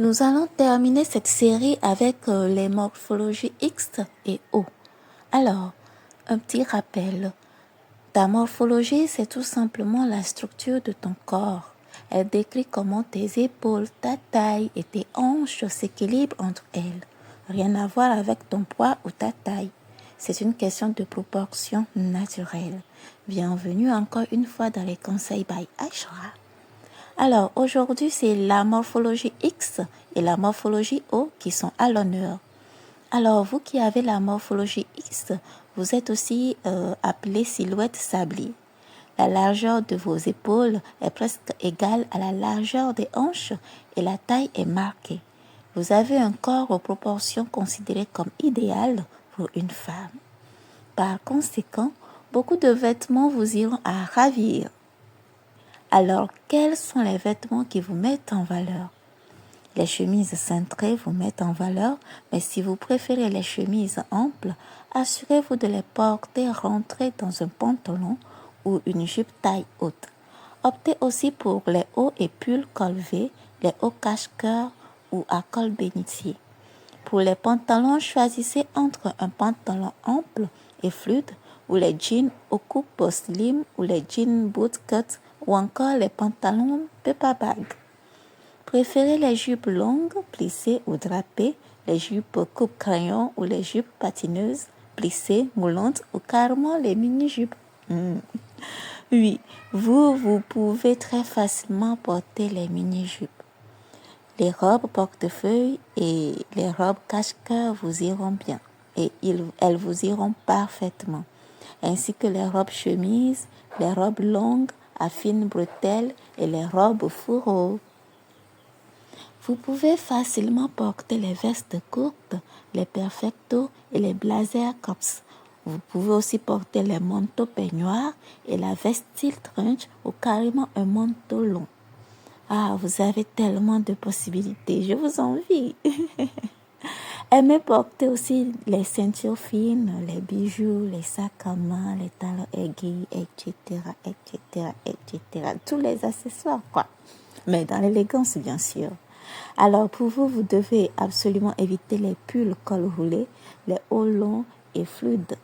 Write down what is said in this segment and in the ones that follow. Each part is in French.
Nous allons terminer cette série avec les morphologies X et O. Alors, un petit rappel. Ta morphologie, c'est tout simplement la structure de ton corps. Elle décrit comment tes épaules, ta taille et tes hanches s'équilibrent entre elles. Rien à voir avec ton poids ou ta taille. C'est une question de proportion naturelle. Bienvenue encore une fois dans les conseils by Ashra. Alors, aujourd'hui, c'est la morphologie X et la morphologie O qui sont à l'honneur. Alors, vous qui avez la morphologie X, vous êtes aussi appelé silhouette sablée. La largeur de vos épaules est presque égale à la largeur des hanches et la taille est marquée. Vous avez un corps aux proportions considérées comme idéales pour une femme. Par conséquent, beaucoup de vêtements vous iront à ravir. Alors, quels sont les vêtements qui vous mettent en valeur? Les chemises cintrées vous mettent en valeur, mais si vous préférez les chemises amples, assurez-vous de les porter rentrées dans un pantalon ou une jupe taille haute. Optez aussi pour les hauts et pulls col V, les hauts cache-cœur ou à col bénitier. Pour les pantalons, choisissez entre un pantalon ample et fluide ou les jeans au coupe slim ou les jeans bootcut ou encore les pantalons paper bag. Préférez les jupes longues, plissées ou drapées, les jupes coupe crayon ou les jupes patineuses, plissées, moulantes ou carrément les mini-jupes. Oui, vous pouvez très facilement porter les mini-jupes. Les robes portefeuille et les robes cache-cœur vous iront bien et elles vous iront parfaitement, ainsi que les robes chemises, les robes longues à fines bretelles et les robes fourreaux. Vous pouvez facilement porter les vestes courtes, les perfectos et les blazers cops. Vous pouvez aussi porter les manteaux peignoirs et la veste style trench ou carrément un manteau long. Ah, vous avez tellement de possibilités, je vous envie. Aimez porter aussi les ceintures fines, les bijoux, les sacs à main, les talons aiguilles, etc., etc., etc. Tous les accessoires, quoi. Mais dans l'élégance, bien sûr. Alors, pour vous, vous devez absolument éviter les pulls col roulé, les hauts longs et fluides.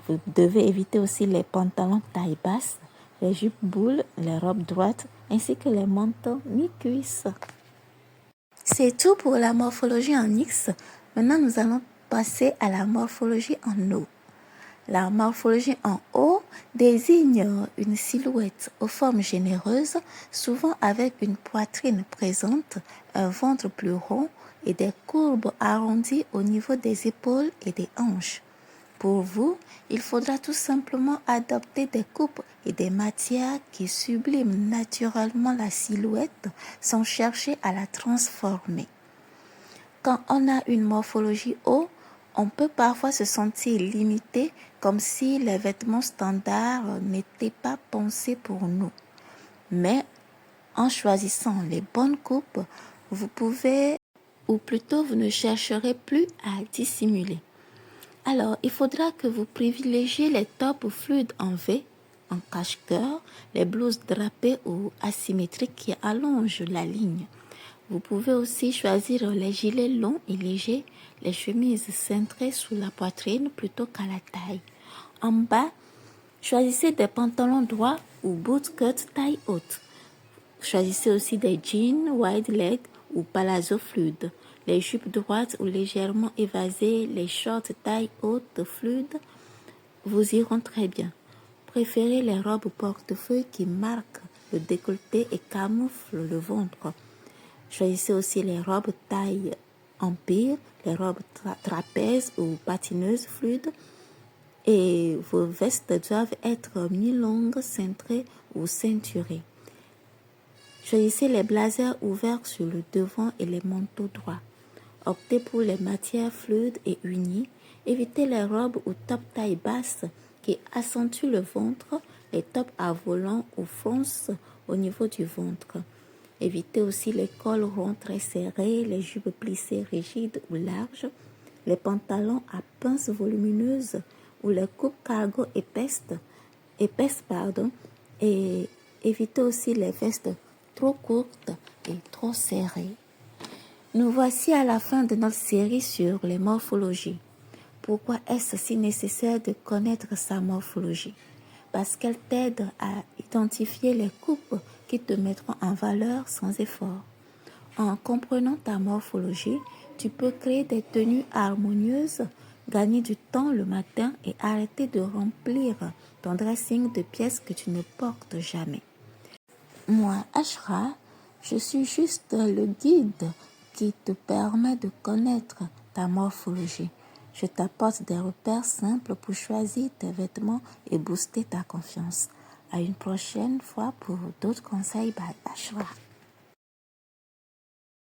Vous devez éviter aussi les pantalons taille basse, les jupes boules, les robes droites, ainsi que les manteaux mi-cuisses. C'est tout pour la morphologie en X. Maintenant, nous allons passer à la morphologie en O. La morphologie en O désigne une silhouette aux formes généreuses, souvent avec une poitrine présente, un ventre plus rond et des courbes arrondies au niveau des épaules et des hanches. Pour vous, il faudra tout simplement adopter des coupes et des matières qui subliment naturellement la silhouette sans chercher à la transformer. Quand on a une morphologie O, on peut parfois se sentir limité, comme si les vêtements standards n'étaient pas pensés pour nous. Mais en choisissant les bonnes coupes, vous pouvez, ou plutôt vous ne chercherez plus à dissimuler. Alors, il faudra que vous privilégiez les tops fluides en V, en cache-cœur, les blouses drapées ou asymétriques qui allongent la ligne. Vous pouvez aussi choisir les gilets longs et légers, les chemises cintrées sous la poitrine plutôt qu'à la taille. En bas, choisissez des pantalons droits ou bootcut taille haute. Choisissez aussi des jeans wide leg ou palazzo fluides, les jupes droites ou légèrement évasées, les shorts taille haute fluides vous iront très bien. Préférez les robes portefeuille qui marquent le décolleté et camouflent le ventre. Choisissez aussi les robes taille empire, les robes trapèzes ou patineuses fluides. Et vos vestes doivent être mi-longues, cintrées ou ceinturées. Choisissez les blazers ouverts sur le devant et les manteaux droits. Optez pour les matières fluides et unies. Évitez les robes ou tops taille basse qui accentuent le ventre, les tops à volant ou fronces au niveau du ventre. Évitez aussi les cols ronds très serrés, les jupes plissées rigides ou larges, les pantalons à pinces volumineuses ou les coupes cargo épaisses, et évitez aussi les vestes trop courtes et trop serrées. Nous voici à la fin de notre série sur les morphologies. Pourquoi est-ce si nécessaire de connaître sa morphologie? Parce qu'elle t'aide à identifier les coupes qui te mettront en valeur sans effort. En comprenant ta morphologie, tu peux créer des tenues harmonieuses, gagner du temps le matin et arrêter de remplir ton dressing de pièces que tu ne portes jamais. Moi, Ashra, je suis juste le guide qui te permet de connaître ta morphologie. Je t'apporte des repères simples pour choisir tes vêtements et booster ta confiance. À une prochaine fois pour d'autres conseils by Ashra.